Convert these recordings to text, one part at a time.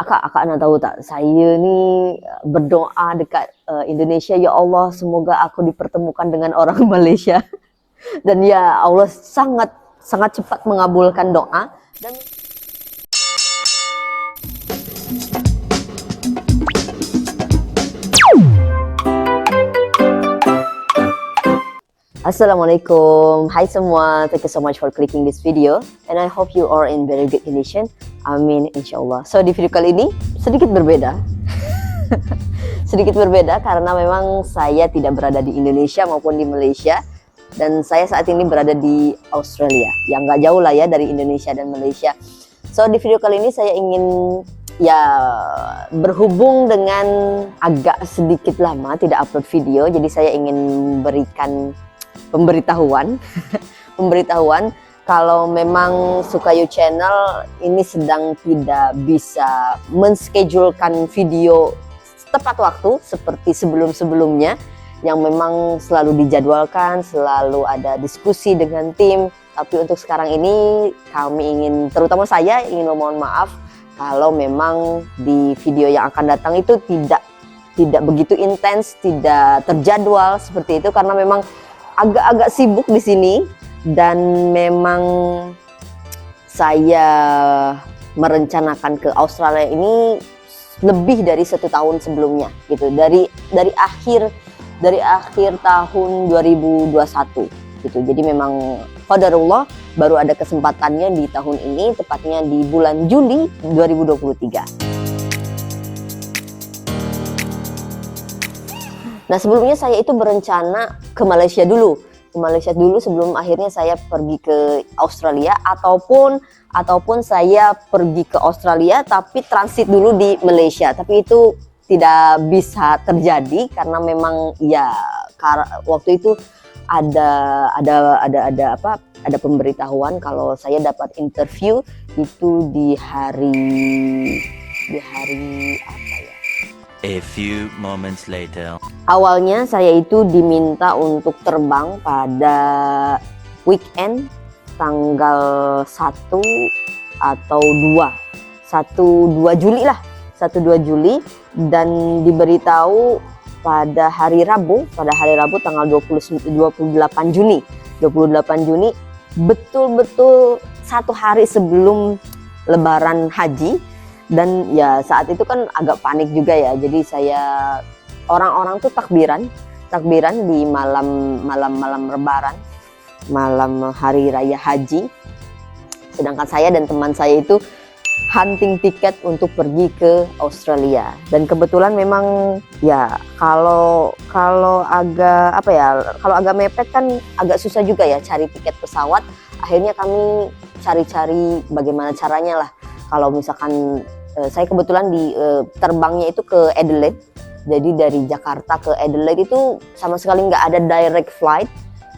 Akak nak tahu tak, saya ni berdoa dekat Indonesia, ya Allah semoga aku dipertemukan dengan orang Malaysia. Dan ya Allah sangat cepat mengabulkan doa. Dan Assalamualaikum, hai semua, thank you so much for clicking this video and I hope you are in very good condition. Amin, insyaallah. So di video kali ini sedikit berbeda sedikit berbeda karena memang saya tidak berada di Indonesia maupun di Malaysia, dan saya saat ini berada di Australia yang nggak jauh lah ya dari Indonesia dan Malaysia. So di video kali ini saya ingin ya berhubung dengan agak sedikit lama tidak upload video, jadi saya ingin memberikan pemberitahuan kalau memang Sukayu Channel ini sedang tidak bisa menschedulkan video tepat waktu seperti sebelum-sebelumnya yang memang selalu dijadwalkan, selalu ada diskusi dengan tim. Tapi untuk sekarang ini kami ingin, terutama saya ingin memohon maaf kalau memang di video yang akan datang itu tidak begitu intens, tidak terjadwal seperti itu karena memang agak-agak sibuk di sini, dan memang saya merencanakan ke Australia ini lebih dari 1 tahun sebelumnya gitu, dari akhir tahun 2021 gitu. Jadi memang qadarullah baru ada kesempatannya di tahun ini, tepatnya di bulan Juli 2023. Nah sebelumnya saya itu berencana ke Malaysia dulu sebelum akhirnya saya pergi ke Australia, ataupun saya pergi ke Australia tapi transit dulu di Malaysia. Tapi itu tidak bisa terjadi karena memang ya waktu itu ada pemberitahuan kalau saya dapat interview itu di hari apa ya? A few moments later. Awalnya saya itu diminta untuk terbang pada weekend tanggal 1 atau 2 Juli lah, 1-2 Juli, dan diberitahu pada hari Rabu tanggal 28 Juni, betul-betul 1 hari sebelum Lebaran Haji. Dan ya saat itu kan agak panik juga ya, jadi orang-orang tuh takbiran di malam Lebaran, malam hari raya haji, sedangkan saya dan teman saya itu hunting tiket untuk pergi ke Australia. Dan kebetulan memang ya kalau agak mepet kan agak susah juga ya cari tiket pesawat. Akhirnya kami cari-cari bagaimana caranya lah. Kalau misalkan saya kebetulan terbangnya itu ke Adelaide, jadi dari Jakarta ke Adelaide itu sama sekali nggak ada direct flight,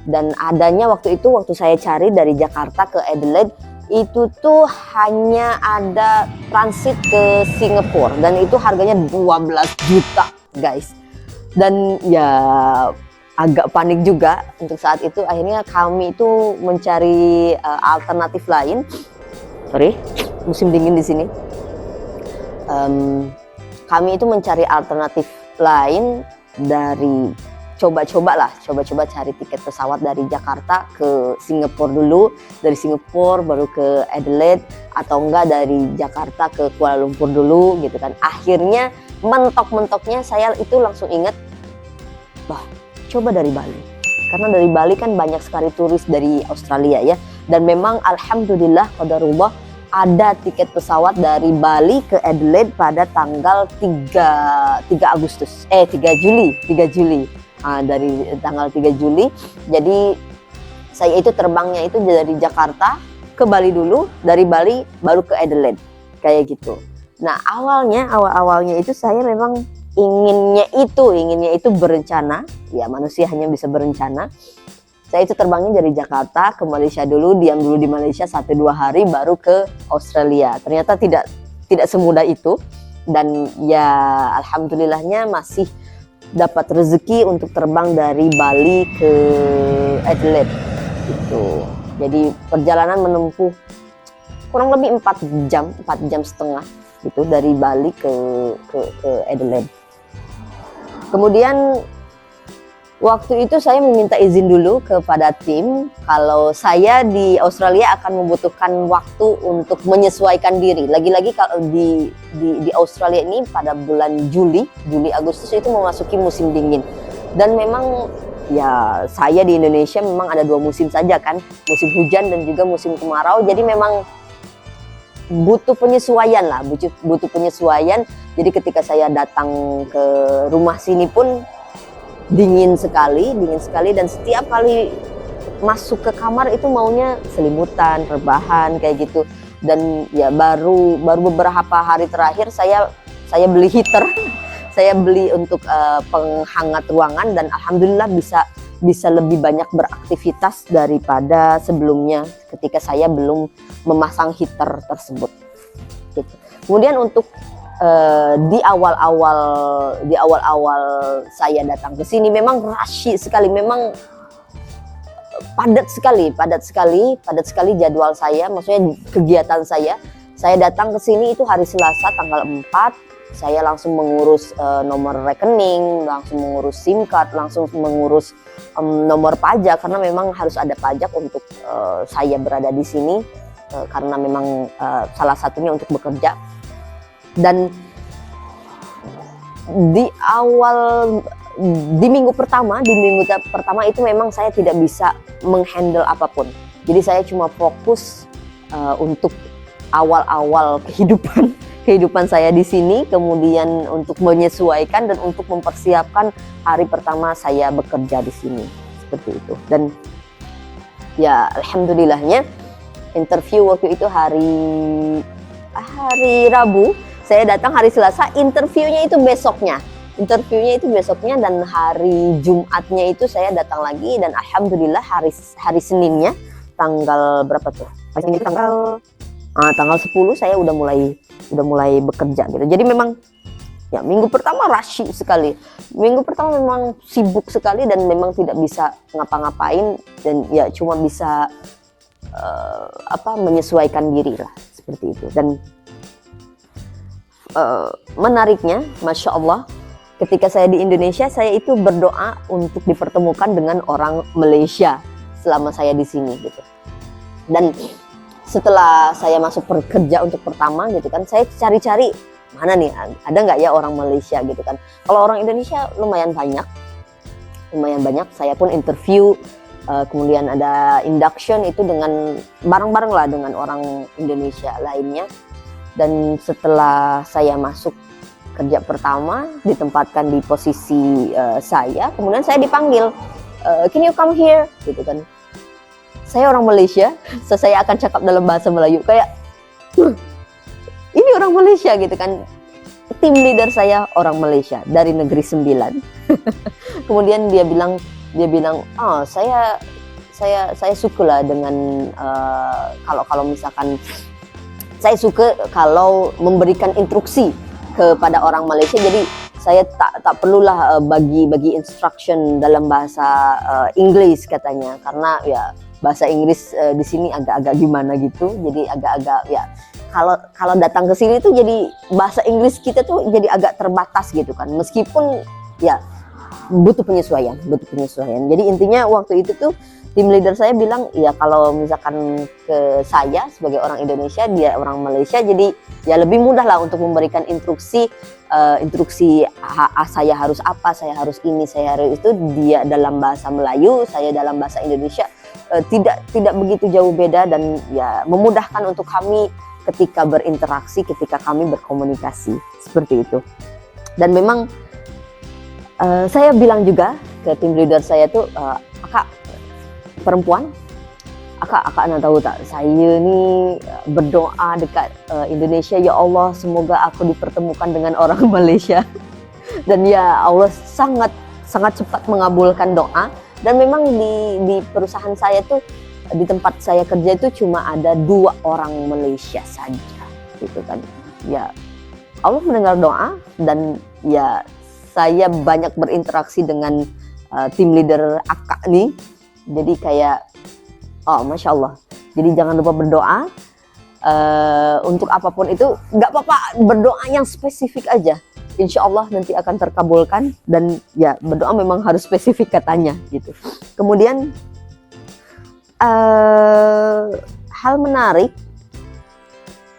dan adanya waktu saya cari dari Jakarta ke Adelaide itu tuh hanya ada transit ke Singapura, dan itu harganya 12 juta guys. Dan ya agak panik juga untuk saat itu. Akhirnya kami itu mencari alternatif lain. Sorry, musim dingin di sini. Kami itu mencari alternatif lain dari coba-coba cari tiket pesawat dari Jakarta ke Singapura dulu, dari Singapura baru ke Adelaide, atau enggak dari Jakarta ke Kuala Lumpur dulu gitu kan. Akhirnya mentok-mentoknya saya itu langsung ingat, coba dari Bali, karena dari Bali kan banyak sekali turis dari Australia ya. Dan memang alhamdulillah qadarullah ada tiket pesawat dari Bali ke Adelaide pada tanggal 3 Juli. Dari tanggal 3 Juli. Jadi saya itu terbangnya itu dari Jakarta ke Bali dulu, dari Bali baru ke Adelaide, kayak gitu. Nah awalnya itu saya memang inginnya itu berencana, ya manusia hanya bisa berencana. Saya itu terbangnya dari Jakarta ke Malaysia dulu, diam dulu di Malaysia 1-2 hari baru ke Australia. Ternyata tidak semudah itu, dan ya alhamdulillahnya masih dapat rezeki untuk terbang dari Bali ke Adelaide gitu. Jadi perjalanan menempuh kurang lebih 4 jam setengah gitu, dari Bali ke Adelaide. Kemudian waktu itu saya meminta izin dulu kepada tim kalau saya di Australia akan membutuhkan waktu untuk menyesuaikan diri. Lagi-lagi kalau di Australia ini pada bulan Juli Agustus itu memasuki musim dingin. Dan memang ya saya di Indonesia memang ada 2 musim saja kan, musim hujan dan juga musim kemarau. Jadi memang butuh penyesuaian lah, butuh penyesuaian. Jadi ketika saya datang ke rumah sini pun dingin sekali dan setiap kali masuk ke kamar itu maunya selimutan, rebahan kayak gitu. Dan ya baru beberapa hari terakhir saya beli heater, saya beli untuk penghangat ruangan dan alhamdulillah bisa lebih banyak beraktivitas daripada sebelumnya ketika saya belum memasang heater tersebut. Gitu. Kemudian untuk di awal-awal saya datang ke sini memang rush sekali, memang padat sekali jadwal saya, maksudnya kegiatan saya. Saya datang ke sini itu hari Selasa tanggal 4, saya langsung mengurus nomor rekening, langsung mengurus SIM card, langsung mengurus nomor pajak karena memang harus ada pajak untuk saya berada di sini karena memang salah satunya untuk bekerja. Dan di minggu pertama itu memang saya tidak bisa menghandle apapun. Jadi saya cuma fokus untuk awal-awal kehidupan saya di sini, kemudian untuk menyesuaikan dan untuk mempersiapkan hari pertama saya bekerja di sini, seperti itu. Dan ya alhamdulillahnya interview waktu itu hari Rabu. Saya datang hari Selasa, interviewnya itu besoknya dan hari Jumatnya itu saya datang lagi dan alhamdulillah hari Seninnya tanggal berapa tuh? Hari Senin tanggal 10 saya udah mulai bekerja gitu. Jadi memang ya minggu pertama rush sekali. Minggu pertama memang sibuk sekali dan memang tidak bisa ngapa-ngapain dan ya cuma bisa menyesuaikan diri lah seperti itu. Dan menariknya, Masya Allah, ketika saya di Indonesia, saya itu berdoa untuk dipertemukan dengan orang Malaysia selama saya di sini gitu. Dan setelah saya masuk kerja untuk pertama gitu kan, saya cari-cari mana nih, ada nggak ya orang Malaysia gitu kan. Kalau orang Indonesia lumayan banyak. Saya pun interview, kemudian ada induction itu dengan bareng-bareng lah dengan orang Indonesia lainnya. Dan setelah saya masuk kerja pertama, ditempatkan di posisi saya, kemudian saya dipanggil, can you come here, gitu kan. Saya orang Malaysia, so saya akan cakap dalam bahasa Melayu, kayak, ini orang Malaysia gitu kan. Tim leader saya orang Malaysia dari Negeri Sembilan. Kemudian dia bilang, oh saya suka lah dengan kalau misalkan saya suka kalau memberikan instruksi kepada orang Malaysia. Jadi saya tak perlulah bagi instruction dalam bahasa Inggris katanya, karena ya bahasa Inggris di sini agak-agak gimana gitu. Jadi agak-agak ya kalau datang ke sini tuh jadi bahasa Inggris kita tuh jadi agak terbatas gitu kan. Meskipun ya butuh penyesuaian. Jadi intinya waktu itu tuh tim leader saya bilang, ya kalau misalkan ke saya sebagai orang Indonesia, dia orang Malaysia, jadi ya lebih mudah lah untuk memberikan instruksi saya harus apa, saya harus ini, saya harus itu. Dia dalam bahasa Melayu, saya dalam bahasa Indonesia, tidak begitu jauh beda dan ya memudahkan untuk kami ketika berinteraksi, ketika kami berkomunikasi seperti itu. Dan memang saya bilang juga ke tim leader saya tuh, Kak perempuan, akak nak tahu tak, saya ni berdoa dekat Indonesia, ya Allah semoga aku dipertemukan dengan orang Malaysia. Dan ya Allah sangat cepat mengabulkan doa. Dan memang di perusahaan saya tuh, di tempat saya kerja itu cuma ada 2 orang Malaysia saja gitu kan. Ya Allah mendengar doa dan ya saya banyak berinteraksi dengan tim leader akak nih. Jadi kayak, oh Masya Allah. Jadi jangan lupa berdoa. Untuk apapun itu nggak apa-apa, berdoa yang spesifik aja. Insya Allah nanti akan terkabulkan, dan ya berdoa memang harus spesifik katanya gitu. Kemudian hal menarik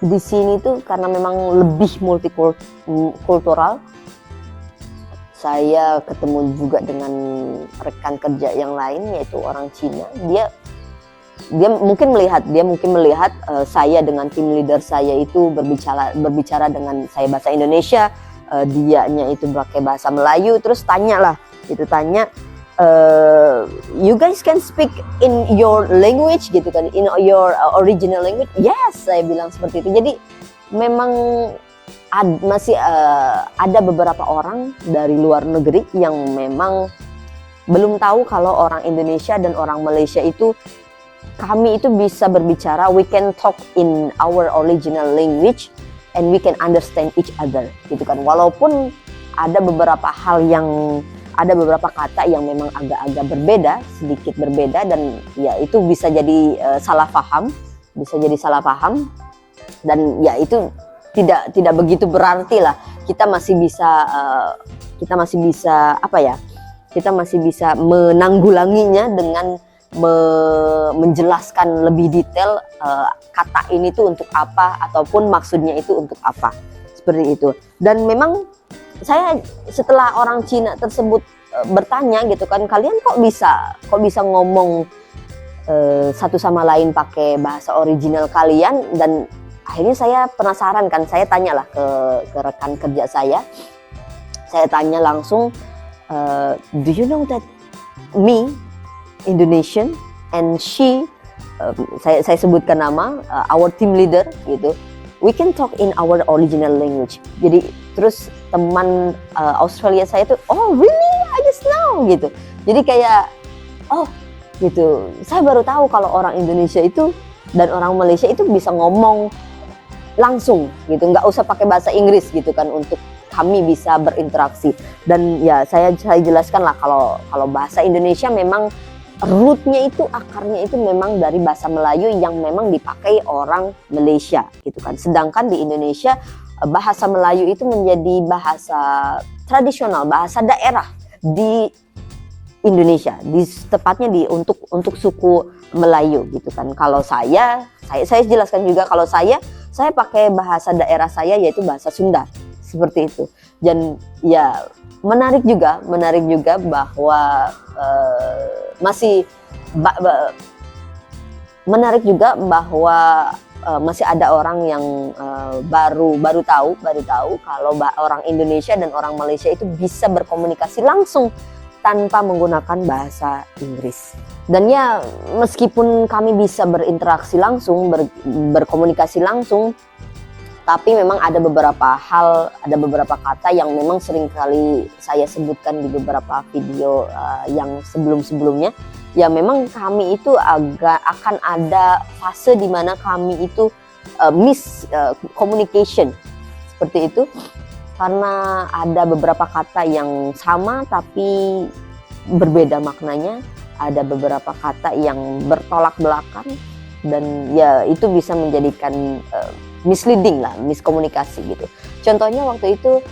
di sini tuh karena memang lebih multikultural. Saya ketemu juga dengan rekan kerja yang lain yaitu orang Cina. Dia mungkin melihat saya dengan tim leader saya itu berbicara dengan saya bahasa Indonesia, dianya itu pakai bahasa Melayu, terus tanya, you guys can speak in your language gitu kan, in your original language. Yes, saya bilang seperti itu. Jadi memang masih ada beberapa orang dari luar negeri yang memang belum tahu kalau orang Indonesia dan orang Malaysia itu, kami itu bisa berbicara, we can talk in our original language and we can understand each other gitu kan. Walaupun ada beberapa kata yang memang agak-agak berbeda, sedikit berbeda, dan ya itu bisa jadi salah paham, dan ya itu tidak begitu berarti lah. Kita masih bisa menanggulanginya dengan menjelaskan lebih detail kata ini tuh untuk apa, ataupun maksudnya itu untuk apa, seperti itu. Dan memang saya setelah orang Cina tersebut bertanya gitu kan, kalian kok bisa ngomong satu sama lain pakai bahasa original kalian, dan akhirnya saya penasaran kan, saya tanyalah ke rekan kerja saya tanya langsung, do you know that me Indonesian and she, saya sebutkan nama, our team leader gitu, we can talk in our original language. Jadi terus teman Australia saya tuh, oh really, I just know gitu. Jadi kayak, oh gitu, saya baru tahu kalau orang Indonesia itu dan orang Malaysia itu bisa ngomong langsung gitu, nggak usah pakai bahasa Inggris gitu kan, untuk kami bisa berinteraksi. Dan ya saya jelaskan lah kalau bahasa Indonesia memang rootnya itu, akarnya itu memang dari bahasa Melayu yang memang dipakai orang Malaysia gitu kan. Sedangkan di Indonesia bahasa Melayu itu menjadi bahasa tradisional, bahasa daerah di Indonesia, tepatnya untuk suku Melayu gitu kan. Kalau saya jelaskan juga, kalau saya pakai bahasa daerah saya yaitu bahasa Sunda, seperti itu. Dan ya menarik juga bahwa masih ada orang yang baru tahu kalau orang Indonesia dan orang Malaysia itu bisa berkomunikasi langsung tanpa menggunakan bahasa Inggris. Dan ya meskipun kami bisa berinteraksi langsung, berkomunikasi langsung, tapi memang ada beberapa kata yang memang sering kali saya sebutkan di beberapa video yang sebelumnya. Ya memang kami itu akan ada fase di mana kami itu miscommunication, seperti itu. Karena ada beberapa kata yang sama tapi berbeda maknanya, ada beberapa kata yang bertolak belakang, dan ya itu bisa menjadikan misleading lah, miskomunikasi gitu. Contohnya waktu itu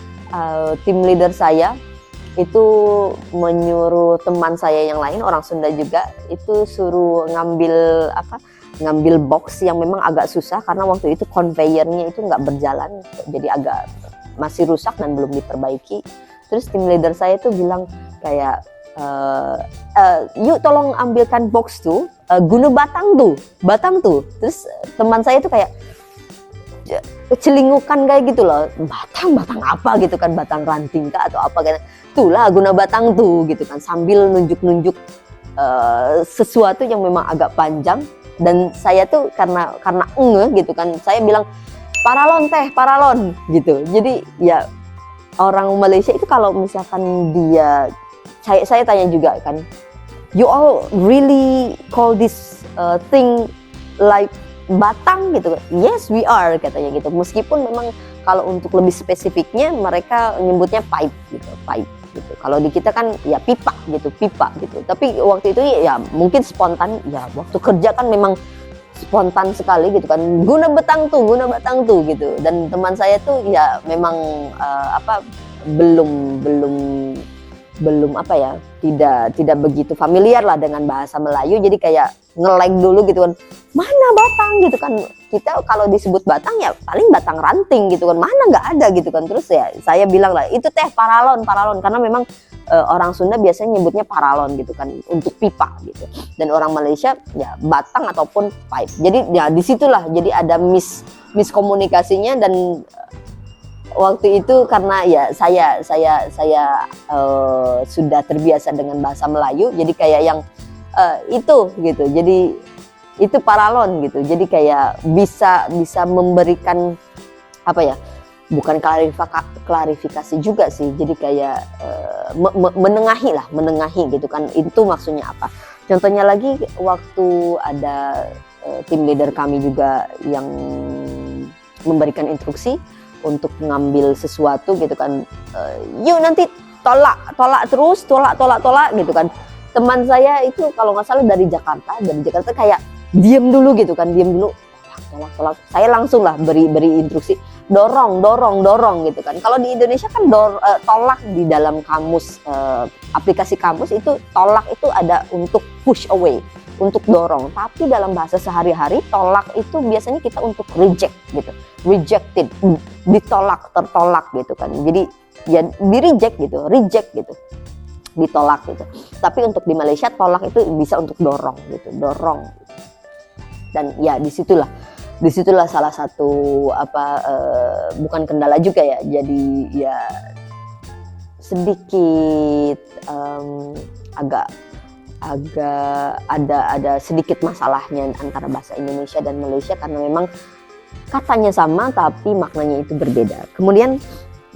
tim leader saya itu menyuruh teman saya yang lain, orang Sunda juga, itu suruh ngambil box yang memang agak susah karena waktu itu conveyornya itu nggak berjalan, jadi agak masih rusak dan belum diperbaiki. Terus tim leader saya tuh bilang kayak, yuk tolong ambilkan box tuh, guna batang tuh. Terus teman saya tuh kayak celingukan kayak gitu loh, batang apa gitu kan, batang ranting kah atau apa kan, itulah guna batang tuh gitu kan, sambil nunjuk sesuatu yang memang agak panjang. Dan saya tuh karena gitu kan, saya bilang paralon gitu. Jadi ya orang Malaysia itu kalau misalkan dia, saya tanya juga kan, you all really call this thing like batang gitu? Yes, we are, katanya gitu. Meskipun memang kalau untuk lebih spesifiknya mereka menyebutnya pipe gitu. Kalau di kita kan ya pipa gitu. Tapi waktu itu ya mungkin spontan, ya waktu kerja kan memang spontan sekali gitu kan, guna batang tuh gitu. Dan teman saya tuh ya memang belum belum belum apa ya, tidak begitu familiar lah dengan bahasa Melayu, jadi kayak nge-lag dulu gitu kan, mana batang gitu kan, kita kalau disebut batang ya paling batang ranting gitu kan, mana nggak ada gitu kan. Terus ya saya bilang lah itu teh paralon karena memang orang Sunda biasanya nyebutnya paralon gitu kan untuk pipa gitu, dan orang Malaysia ya batang ataupun pipe. Jadi ya disitulah jadi ada miskomunikasinya. Dan waktu itu karena ya saya sudah terbiasa dengan bahasa Melayu, jadi kayak yang itu gitu, jadi itu paralon gitu, jadi kayak bisa memberikan apa ya, bukan klarifikasi juga sih, jadi kayak menengahi gitu kan, itu maksudnya apa. Contohnya lagi waktu ada tim leader kami juga yang memberikan instruksi untuk ngambil sesuatu gitu kan, yuk nanti tolak terus gitu kan. Teman saya itu kalau nggak salah dari Jakarta kayak diem dulu gitu kan, tolak. Saya langsung lah beri instruksi, dorong gitu kan. Kalau di Indonesia kan tolak di dalam kamus, aplikasi kamus itu tolak itu ada untuk push away, untuk dorong. Tapi dalam bahasa sehari-hari tolak itu biasanya kita untuk reject gitu, rejected, ditolak, tertolak gitu kan. Jadi ya reject gitu, ditolak gitu. Tapi untuk di Malaysia tolak itu bisa untuk dorong gitu, dorong. Dan ya disitulah salah satu bukan kendala juga ya, jadi ya sedikit agak ada sedikit masalahnya antara bahasa Indonesia dan Malaysia, karena memang katanya sama tapi maknanya itu berbeda. Kemudian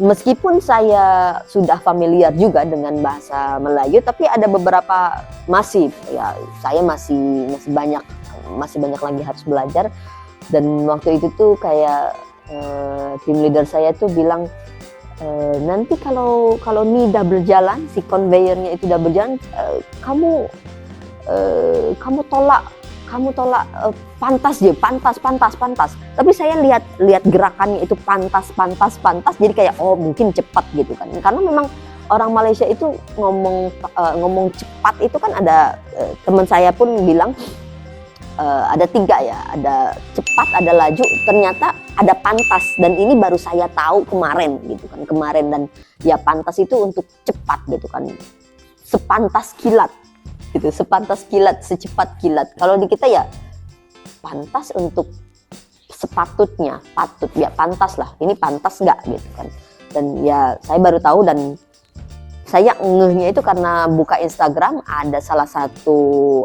meskipun saya sudah familiar juga dengan bahasa Melayu, tapi ada beberapa saya masih banyak lagi harus belajar. Dan waktu itu tuh kayak tim leader saya tuh bilang, nanti kalau ini udah berjalan, si conveyornya itu udah berjalan, kamu tolak pantas. Tapi saya lihat gerakannya itu pantas, jadi kayak oh mungkin cepat gitu kan, karena memang orang Malaysia itu ngomong cepat itu kan ada, teman saya pun bilang ada 3 ya, ada cepat, ada laju, ternyata ada pantas, dan ini baru saya tahu kemarin gitu kan, dan ya pantas itu untuk cepat gitu kan, sepantas kilat gitu, secepat kilat. Kalau di kita ya pantas untuk sepatutnya, patut ya pantas lah, ini pantas nggak gitu kan. Dan ya saya baru tahu, dan saya ngehnya itu karena buka Instagram, ada salah satu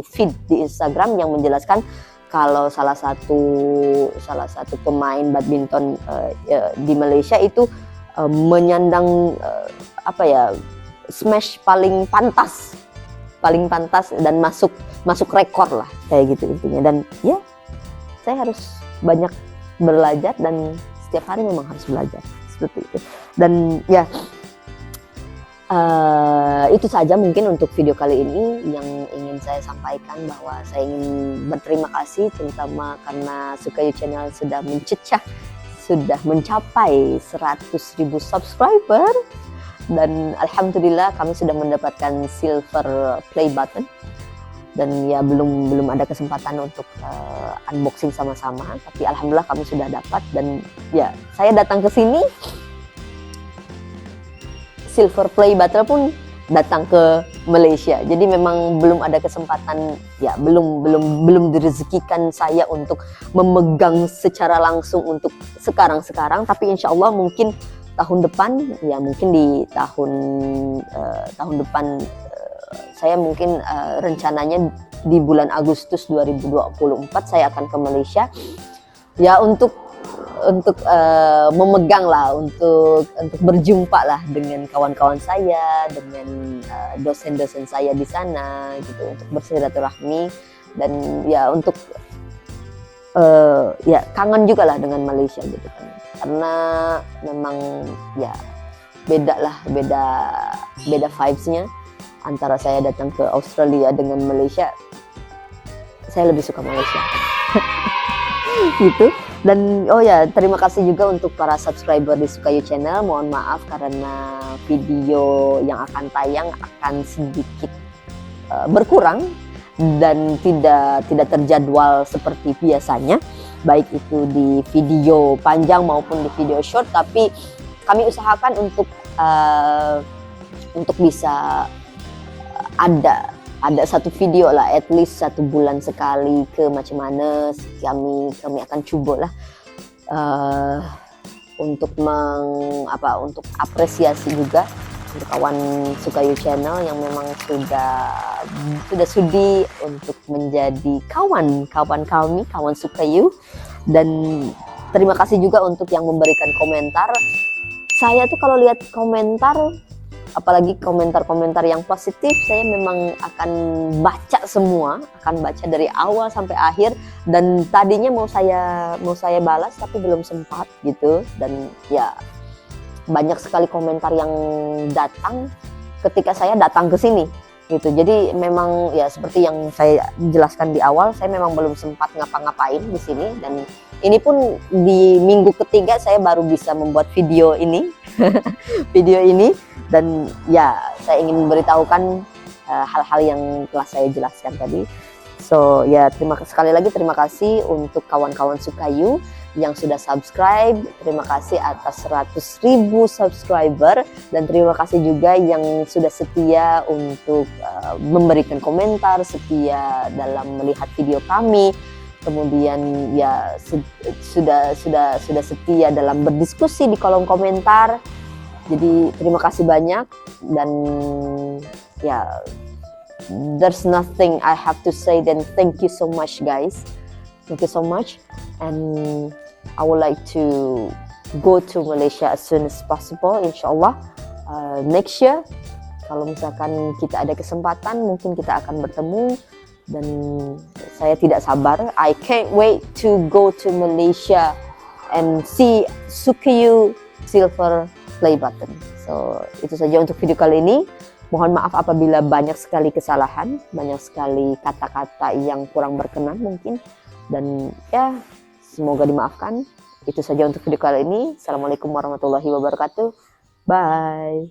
feed di Instagram yang menjelaskan kalau salah satu pemain badminton di Malaysia itu menyandang smash paling pantas dan masuk rekor lah kayak gitu intinya. Dan ya saya harus banyak belajar, dan setiap hari memang harus belajar seperti itu. Dan ya itu saja mungkin untuk video kali ini yang ingin saya sampaikan, bahwa saya ingin berterima kasih terutama karena Sukayu Channel sudah mencapai 100.000 subscriber, dan alhamdulillah kami sudah mendapatkan silver play button, dan ya belum ada kesempatan untuk unboxing sama-sama, tapi alhamdulillah kami sudah dapat. Dan ya saya datang ke sini, silver play button pun datang ke Malaysia. Jadi memang belum ada kesempatan, ya belum direzekikan saya untuk memegang secara langsung untuk sekarang, tapi insya Allah mungkin tahun depan, ya mungkin di tahun depan saya mungkin rencananya di bulan Agustus 2024 saya akan ke Malaysia, ya untuk memegang lah, untuk berjumpa lah dengan kawan-kawan saya, dengan dosen-dosen saya di sana gitu, untuk bersilaturahmi. Dan ya untuk ya kangen juga lah dengan Malaysia gitu kan, karena memang ya beda vibes-nya antara saya datang ke Australia dengan Malaysia. saya lebih suka Malaysia. Gitu. Dan oh ya, terima kasih juga untuk para subscriber di Sukayu Channel. Mohon maaf karena video yang akan tayang akan sedikit berkurang dan tidak terjadwal seperti biasanya, baik itu di video panjang maupun di video short. Tapi kami usahakan untuk bisa ada satu video lah, at least 1 bulan sekali, ke macam mana kami akan coba lah untuk untuk apresiasi juga untuk kawan Sukayu Channel yang memang sudah sudi untuk menjadi kawan kami, kawan Sukayu. Dan terima kasih juga untuk yang memberikan komentar. Saya tuh kalau lihat komentar, apalagi komentar-komentar yang positif, saya memang akan baca semua, akan baca dari awal sampai akhir. Dan tadinya mau saya balas tapi belum sempat gitu. Dan ya banyak sekali komentar yang datang ketika saya datang ke sini gitu. Jadi memang ya seperti yang saya jelaskan di awal, saya memang belum sempat ngapa-ngapain di sini. Dan ini pun di minggu ketiga saya baru bisa membuat video ini. Video ini. Dan ya saya ingin memberitahukan hal-hal yang telah saya jelaskan tadi. So ya, sekali lagi terima kasih untuk kawan-kawan Sukayu yang sudah subscribe. Terima kasih atas 100.000 subscriber. Dan terima kasih juga yang sudah setia untuk memberikan komentar, setia dalam melihat video kami. Kemudian ya sudah setia dalam berdiskusi di kolom komentar. Jadi terima kasih banyak. Dan ya, there's nothing I have to say than thank you so much guys. Thank you so much. And I would like to go to Malaysia as soon as possible, insyaAllah. Next year, kalau misalkan kita ada kesempatan, mungkin kita akan bertemu. Dan saya tidak sabar. I can't wait to go to Malaysia and see Sukayu Silver Play Button. So itu saja untuk video kali ini. Mohon maaf apabila banyak sekali kesalahan, banyak sekali kata-kata yang kurang berkenan mungkin. Dan ya, semoga dimaafkan. Itu saja untuk video kali ini. Assalamualaikum warahmatullahi wabarakatuh. Bye.